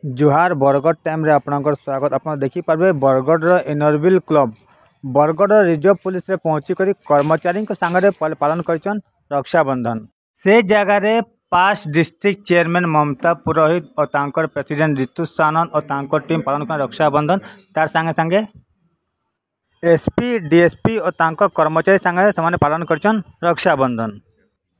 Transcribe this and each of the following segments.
जुहार Bargarh time रे आपनकर स्वागत। आप देखी पारे Bargarh Inner Wheel club Bargarh reserve police रे पहुंची करी कर्मचारी सांगे पालन कर रक्षाबंधन। से जगह रे पास्ट डिस्ट्रिक्ट चेयरमैन ममता पुरोहित और तांकर प्रेसिडेंट ऋतु सानंद और तांकर टीम पालन कर रक्षाबंधन। तार संगे संगे एसपी डीएसपी और तांकर कर्मचारी संगे से पालन कर रक्षाबंधन।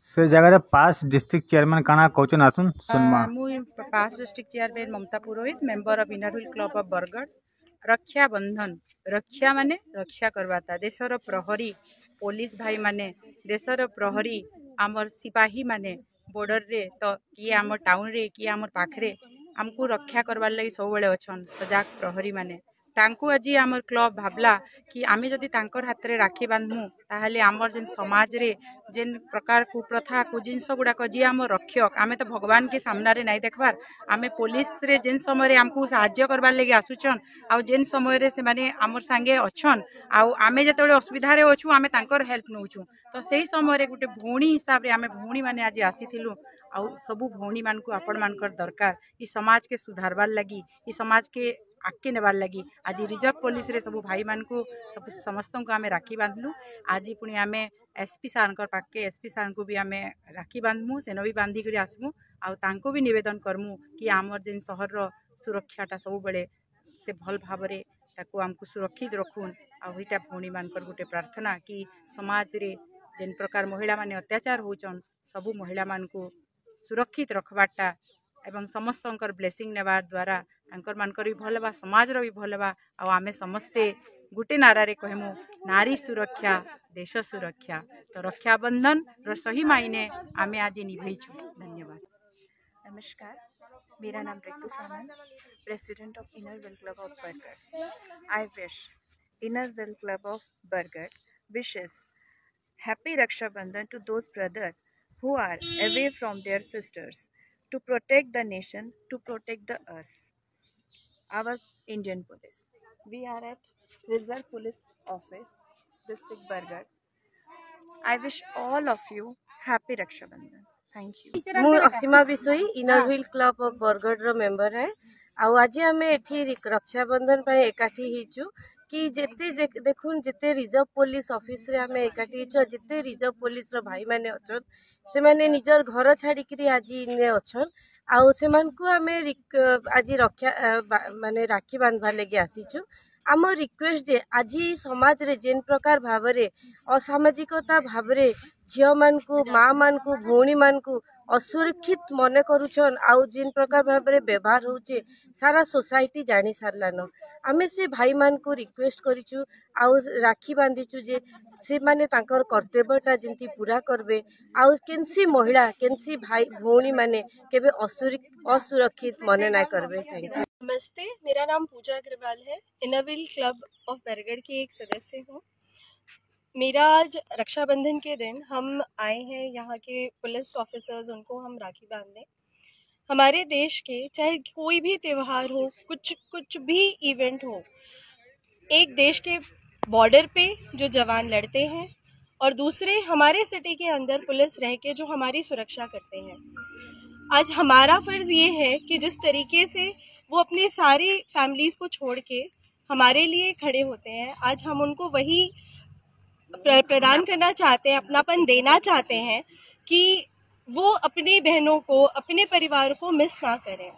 से जगह रे पास्ट डिस्ट्रिक्ट चेयरमैन काना कहछन आसुन सुनमा। मुई past district chairman Mamata Purohit member of Inner Wheel Club of Bargarh. Rakshabandhan रक्षा माने रक्षा करवाता देशर प्रहरी पुलिस भाई माने देशर प्रहरी आमर सिपाही माने बॉर्डर रे तो किए आम टाउन रे किए आम पाखरे आमको रक्षा करवार लगी सब बेले अच्छन सजाग प्रहरी माने तांको आज आमर क्लब भावला कि आमे जदि तांकर हाथ रे राखी बांधमु ताहले आमर जेन समाज रे जेन प्रकार कुप्रथा को जिनस गुड़ाक जी आम रक्षक आमे तो भगवान के सामना रे नहीं देखबार आमे पुलिस रे जेन समय आमको साहाय्य करवार लगी आसुचन आउ जेन समय रे से माने आमर संगे अच्छन आउ आमे जतबेले असुविधा रे अछु आमे तांकर हेल्प नउछु तो सही समय रे गुटे भौणी हिसाब रे आमे भौणी माने आज आसीथिलु आउ सबु भौणी मान को आपण मानकर दरकार ई समाज के सुधारबार लगी ई समाज के आगे नेबार लगी आज रिजर्व पुलिस रे सबु भाई मान को सब समस्त को आमे राखी बांधलु आज पुणी आमे एसपी सार पाखे एसपी सार को भी आमे राखी बांधमु सेन भी बांधी कर आसमु आउ तांको भी निवेदन करमु कि आमर जेन शहर रो सुरक्षाटा सब बेले से भल भाव रे ताको हमको सुरक्षित रखुन आउ इटा भौणी मानकर गुटे प्रार्थना कि समाज रे जेन प्रकार महिला माने अत्याचार होचन सबु महिला मान को सुरक्षित रखबाटा एवं समस्तंकर ब्लेसिंग नेबार द्वारा तांकर मानकर भी भल बा समाज रो भी भल बा आउ आमे समस्ते गुटे नारा रे कहमु नारी सुरक्षा देश सुरक्षा तो रक्षाबंधन रो सही मायने आमे आज निभैछु। धन्यवाद। नमस्कार, मेरा नाम Ritu Sanand, president of Inner Wheel Club of Bargarh. I wish Inner Wheel Club of Bargarh wishes happy Raksha Bandhan to those brothers who are away from their sisters to protect the nation, to protect the us, our Indian police. We are at Reserve Police Office, District Bargarh. I wish all of you happy Raksha Bandhan. Thank you. मु Asima Bisoi Inner Wheel Club of Bargarh रो member है आउ आज आमे एठी रक्षाबंधन पे एकाठी हिचु कि जेते देखुन जेते रिजर्व पुलिस ऑफिस रे आमे एकाठी हिचु जेते रिजर्व पुलिस रो भाई माने अछन से माने निजर घर छाड़ी करी आज इने अछन आउ से मान को आमे आज रक्षा माने राखी बांधवा लेगे आसीचु। आम रिक्वेस्ट जे आज समाज रे जेन प्रकार भावरे असामाजिकता भावरे झियो मान को माँ मान को भौणी मान को असुरक्षित मन करुछन आउ जिन प्रकार भावरे व्यवहार होचे सारा सोसाइटी जानी सारलान आमे से भाई मान को रिक्वेस्ट करिचु आउ राखी बांधिचु जे से माने तांकर कर्तव्यटा जेंती पूरा करबे आउ केनसी महिला केनसी भाई भौणी माने केबे असुरक्षित मन ना करबे। नमस्ते, मेरा नाम पूजा अग्रवाल है, इनरविल क्लब ऑफ बरगढ़ की एक सदस्य हूँ। मेरा आज रक्षाबंधन के दिन हम आए हैं यहाँ के पुलिस ऑफिसर्स उनको हम राखी बांधने। हमारे देश के चाहे कोई भी त्यौहार हो कुछ भी इवेंट हो, एक देश के बॉर्डर पे जो जवान लड़ते हैं और दूसरे हमारे सिटी के अंदर पुलिस रह के जो हमारी सुरक्षा करते हैं। आज हमारा फ़र्ज़ ये है कि जिस तरीके से वो अपनी सारी फैमिलीज़ को छोड़ के हमारे लिए खड़े होते हैं, आज हम उनको वही प्रदान करना चाहते हैं, अपनापन देना चाहते हैं कि वो अपनी बहनों को अपने परिवार को मिस ना करें।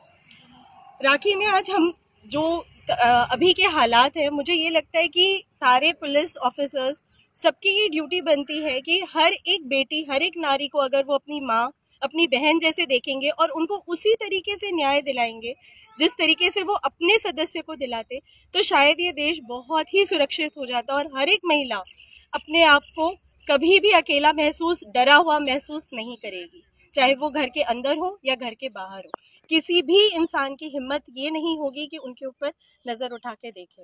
राखी में आज हम जो अभी के हालात हैं, मुझे ये लगता है कि सारे पुलिस ऑफिसर्स सबकी ये ड्यूटी बनती है कि हर एक बेटी हर एक नारी को अगर वो अपनी माँ अपनी बहन जैसे देखेंगे और उनको उसी तरीके से न्याय दिलाएंगे जिस तरीके से वो अपने सदस्य को दिलाते, तो शायद ये देश बहुत ही सुरक्षित हो जाता और हर एक महिला अपने आप को कभी भी अकेला महसूस डरा हुआ महसूस नहीं करेगी, चाहे वो घर के अंदर हो या घर के बाहर हो। किसी भी इंसान की हिम्मत ये नहीं होगी कि उनके ऊपर नजर उठा के देखे।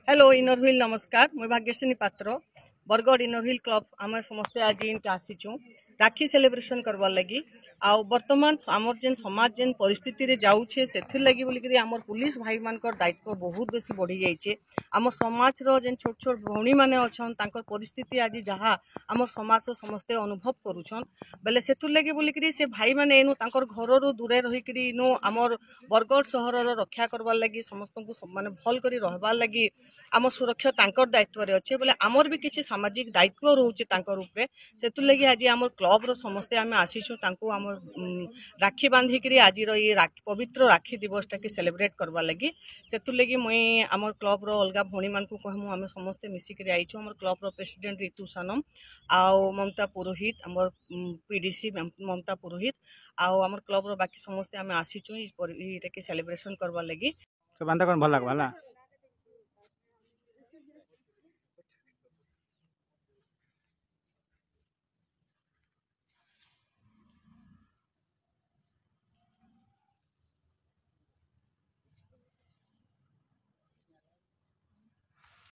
हेलो इनरविल, नमस्कार, मुझे भाग्यश्री पात्र बरगढ़ इनरविल क्लब आम समस्ते आज इनके आसीचु राखी सेलिब्रेशन करवार लगी आउ वर्तमान आमर जेन समाज जेन परिस्थिति रे जाउछे सेथिर लगी बोलिकरी आमर पुलिस भाई मानकर दायित्व बहुत बेसी बढ़ी जाइछे। आमर समाज रो जेन छोट छोट भौणी माने अछन तांकर परिस्थिति आज जहाँ आमर समाज रो समस्ते अनुभव करूछन बेले सेथिर लगी बोलिकरी से भाई माने एनु तांकर घर रो दूरे रहिकरी इनु आमर बरगढ़ सहर रो रक्षा करवार लगी समस्त को माने भल करी रहबार लगी आमर सुरक्षा तांकर दायित्व रे अच्छे बोले आमर भी किछि सामाजिक दायित्व रहउचे तांकर ऊपर सेतु लगी आज आमर क्लब रो समस्ते आमे आसीछु तांको आमर राखी बांधी करी आज रो ये पवित्र राखी दिवस टा के सेलिब्रेट करवा लगी सेतु लगी मुई आमर क्लब रो अलगा भौणी मान को कहमु आमे समस्ते मिसी करी आइछु आमर क्लब रो प्रेसिडेंट ऋतु सानम आउ ममता पुरोहित आमर पीडीसी ममता पुरोहित आउ आमर क्लब रो बाकी समस्ते आमे आसीछु इटा के सेलिब्रेशन करवा लगी से बांधा कौन भल लगवा ना